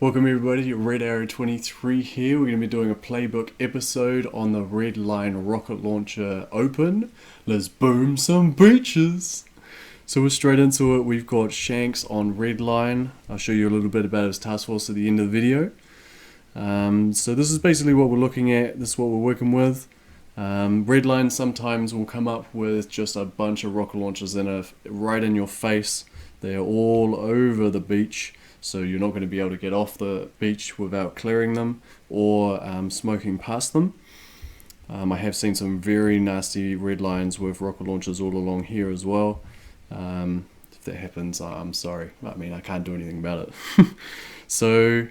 Welcome everybody, Red Arrow 23 here. We're going to be doing a playbook episode on the Redline rocket launcher open. Let's boom some beaches! So we're straight into it. We've got Shanks on Redline. I'll show you a little bit about his task force at the end of the video. So this is basically what we're looking at. This is what we're working with. Redline sometimes will come up with just a bunch of rocket launchers right in your face. They're all over the beach. So you're not going to be able to get off the beach without clearing them or smoking past them. I have seen some very nasty red lines with rocket launchers all along here as well. If that happens, I'm sorry. I mean, I can't do anything about it. So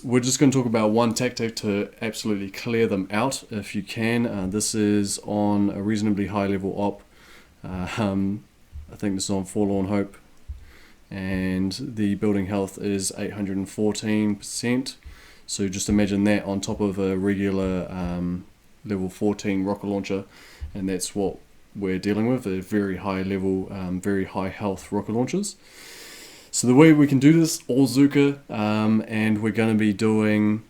we're just going to talk about one tactic to absolutely clear them out if you can. This is on a reasonably high level op. I think this is on Forlorn Hope. And the building health is 814%. So just imagine that on top of a regular level 14 rocket launcher, and that's what we're dealing with, a very high level, very high health rocket launchers. So the way we can do this, all Zooka, and we're going to be doing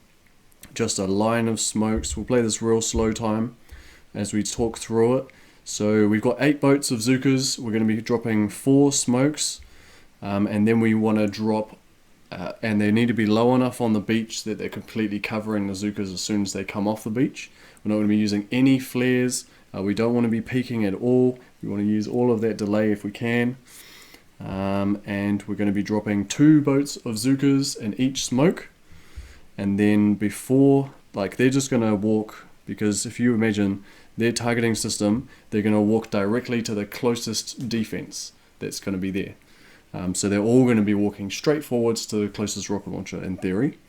just a line of smokes. We'll play this real slow time as we talk through it. So we've got 8 boats of Zookas. We're going to be dropping 4 smokes. And then we want to drop, and they need to be low enough on the beach that they're completely covering the Zookas as soon as they come off the beach. We're not going to be using any flares. We don't want to be peaking at all. We want to use all of that delay if we can. And we're going to be dropping 2 boats of Zookas in each smoke. And then they're just going to walk, because if you imagine their targeting system, they're going to walk directly to the closest defense that's going to be there. So they're all going to be walking straight forwards to the closest rocket launcher in theory.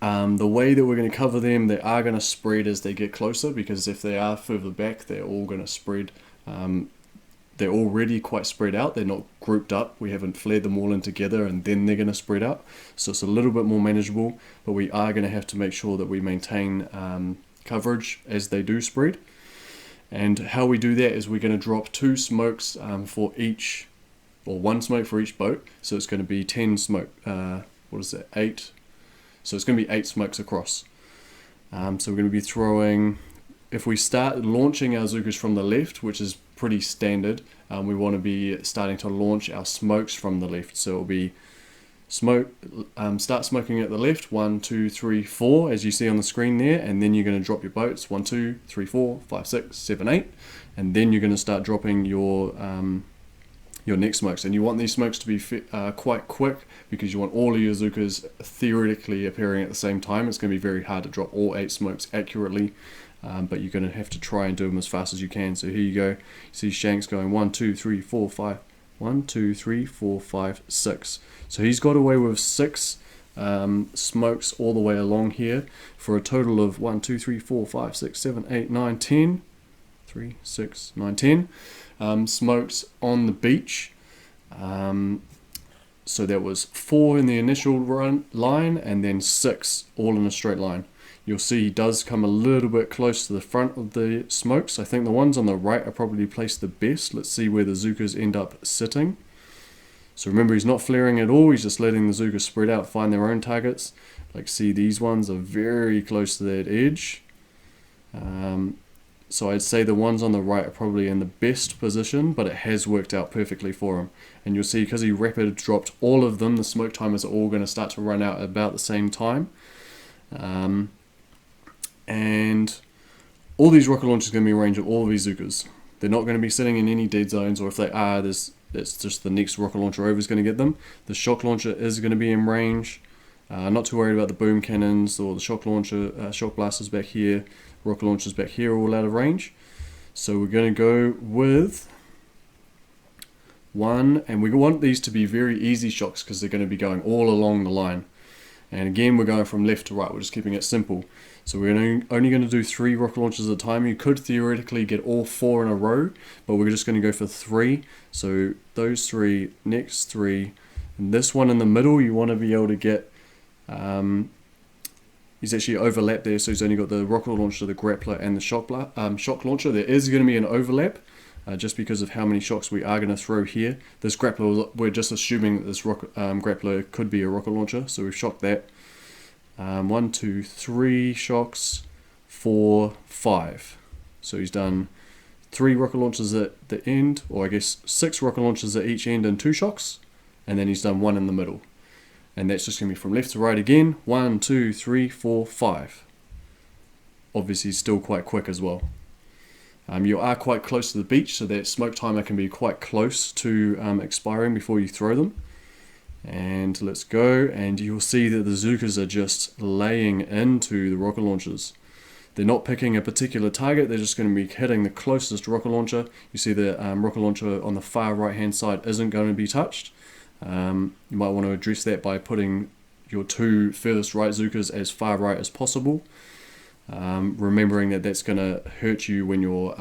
The way that we're going to cover them, they are going to spread as they get closer, because if they are further back, they're all going to spread. They're already quite spread out. They're not grouped up. We haven't flared them all in together and then they're going to spread out. So it's a little bit more manageable, but we are going to have to make sure that we maintain coverage as they do spread. And how we do that is we're going to drop 2 smokes for each, or 1 smoke for each boat. So it's going to be 10 smoke, 8? So it's going to be 8 smokes across. So we're going to be throwing, if we start launching our Zookas from the left, which is pretty standard, we want to be starting to launch our smokes from the left. So it'll be start smoking at the left, 1, 2, 3, 4, as you see on the screen there, and then you're going to drop your boats, 1, 2, 3, 4, 5, 6, 7, 8, and then you're going to start dropping your next smokes. And you want these smokes to be quite quick, because you want all of your Zookas theoretically appearing at the same time. It's going to be very hard to drop all 8 smokes accurately, but you're going to have to try and do them as fast as you can. So here you go. You see Shanks going 1, 2, 3, 4, 5. 1, 2, 3, 4, 5, 6. So he's got away with 6 smokes all the way along here, for a total of 1, 2, 3, 4, 5, 6, 7, 8, 9, 10. 3, 6, 9, 10. Smokes on the beach. So there was 4 in the initial line, and then 6 all in a straight line. You'll see he does come a little bit close to the front of the smokes. I think the ones on the right are probably placed the best. Let's see where the Zookas end up sitting. So remember, he's not flaring at all. He's just letting the Zookas spread out, find their own targets. Like, see, these ones are very close to that edge. So I'd say the ones on the right are probably in the best position, but it has worked out perfectly for him. And you'll see, because he rapid dropped all of them, the smoke timers are all going to start to run out at about the same time. And all these rocket launchers are going to be in range of all of these Zookas. They're not going to be sitting in any dead zones, or if they are, it's just the next rocket launcher over is going to get them. The shock launcher is going to be in range. Not too worried about the boom cannons or the shock launcher, shock blasters back here. Rocket launchers back here are all out of range. So we're going to go with 1, and we want these to be very easy shocks, because they're going to be going all along the line. And again, we're going from left to right. We're just keeping it simple. So we're only going to do 3 rocket launches at a time. You could theoretically get all 4 in a row, but we're just going to go for 3. So those 3, next 3, and this one in the middle, you want to be able to get, he's actually overlapped there, so he's only got the rocket launcher, the grappler, and the shock launcher. There is going to be an overlap, just because of how many shocks we are going to throw here. This grappler, we're just assuming that this grappler could be a rocket launcher, so we've shocked that. 1, 2, 3 shocks, 4, 5. So he's done 3 rocket launches at the end, or I guess 6 rocket launches at each end and 2 shocks, and then he's done 1 in the middle. And that's just going to be from left to right again. 1, 2, 3, 4, 5. Obviously still quite quick as well. You are quite close to the beach, so that smoke timer can be quite close to expiring before you throw them. And let's go, and you'll see that the Zookas are just laying into the rocket launchers. They're not picking a particular target, they're just going to be hitting the closest rocket launcher. You see the rocket launcher on the far right hand side isn't going to be touched. You might want to address that by putting your 2 furthest right Zookas as far right as possible. Remembering that that's going to hurt you when you're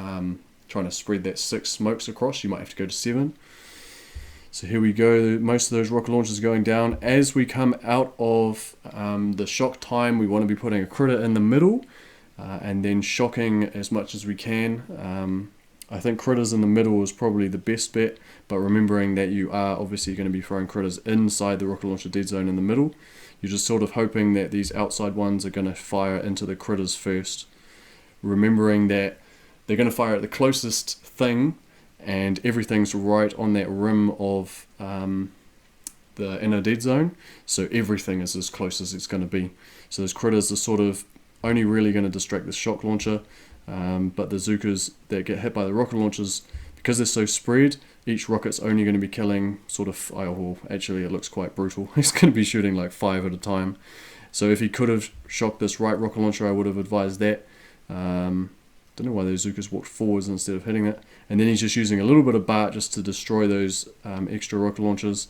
trying to spread that 6 smokes across. You might have to go to 7. So here we go, most of those rocket launchers going down. As we come out of the shock time, we want to be putting a critter in the middle and then shocking as much as we can. I think critters in the middle is probably the best bet, but remembering that you are obviously going to be throwing critters inside the rocket launcher dead zone in the middle. You're just sort of hoping that these outside ones are going to fire into the critters first. Remembering that they're going to fire at the closest thing, and everything's right on that rim of the inner dead zone, so everything is as close as it's going to be. So those critters are sort of only really going to distract the shock launcher, but the Zookas that get hit by the rocket launchers, because they're so spread, each rocket's only going to be killing sort of, well, actually it looks quite brutal. He's going to be shooting like 5 at a time. So if he could have shocked this right rocket launcher, I would have advised that. Don't know why those Zookas walked forwards instead of hitting it. And then he's just using a little bit of BART just to destroy those extra rocket launchers.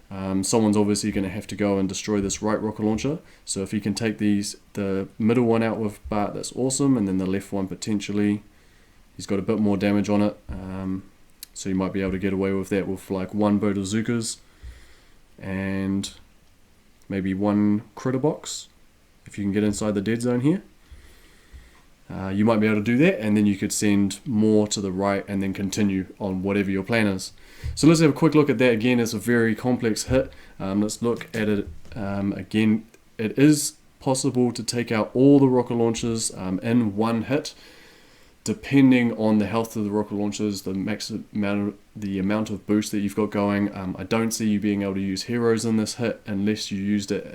Someone's obviously going to have to go and destroy this right rocket launcher. So if he can take the middle one out with BART, that's awesome. And then the left one potentially, he's got a bit more damage on it. So you might be able to get away with that with like 1 boat of Zookas and maybe 1 critter box if you can get inside the dead zone here. You might be able to do that, and then you could send more to the right and then continue on whatever your plan is. So let's have a quick look at that again. It's a very complex hit. Let's look at it again. It is possible to take out all the rocket launchers in one hit, depending on the health of the rocket launchers, the amount of boost that you've got going. I don't see you being able to use heroes in this hit unless you used it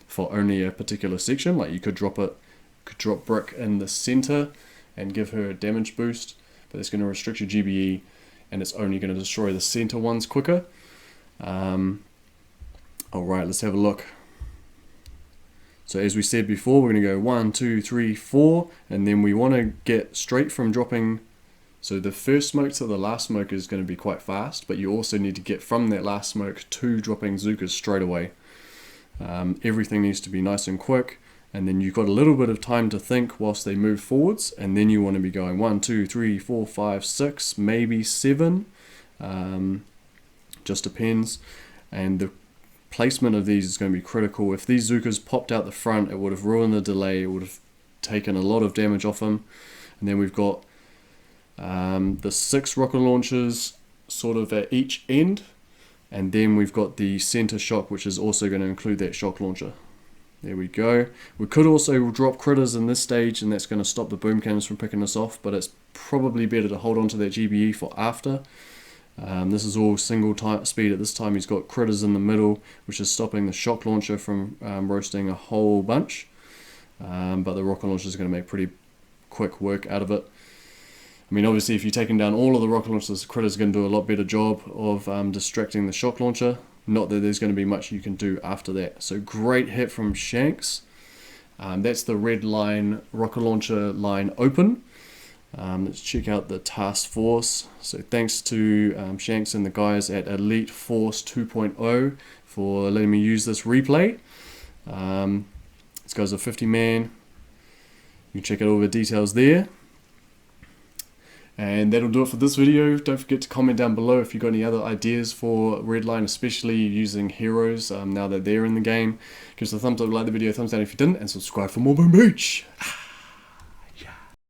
for only a particular section. Like you could drop Brick in the center and give her a damage boost, but it's going to restrict your GBE and it's only going to destroy the center ones quicker. Alright, let's have a look. So as we said before, we're going to go 1, 2, 3, 4, and then we want to get straight from dropping. So the first smoke to the last smoke is going to be quite fast, but you also need to get from that last smoke to dropping Zookas straight away. Everything needs to be nice and quick, and then you've got a little bit of time to think whilst they move forwards, and then you want to be going 1, 2, 3, 4, 5, 6, maybe 7. Just depends. And the placement of these is going to be critical. If these Zookas popped out the front, it would have ruined the delay, it would have taken a lot of damage off them. And then we've got the 6 rocket launchers sort of at each end, and then we've got the center shock, which is also going to include that shock launcher. There we go. We could also drop critters in this stage, and that's going to stop the boom cannons from picking us off, but it's probably better to hold on to that GBE for after. This is all single speed at this time. He's got critters in the middle, which is stopping the shock launcher from roasting a whole bunch. But the rocket launcher is going to make pretty quick work out of it. I mean, obviously, if you're taking down all of the rocket launchers, the critter's going to do a lot better job of distracting the shock launcher. Not that there's going to be much you can do after that. So great hit from Shanks. That's the Redline rocket launcher line open. Let's check out the task force. So thanks to Shanks and the guys at Elite Force 2.0 for letting me use this replay. This guy's a 50 man. You can check out all the details there. And that'll do it for this video. Don't forget to comment down below if you've got any other ideas for Redline, especially using heroes now that they're in the game. Give us a thumbs up, like the video, thumbs down if you didn't, and subscribe for more Boom Beach.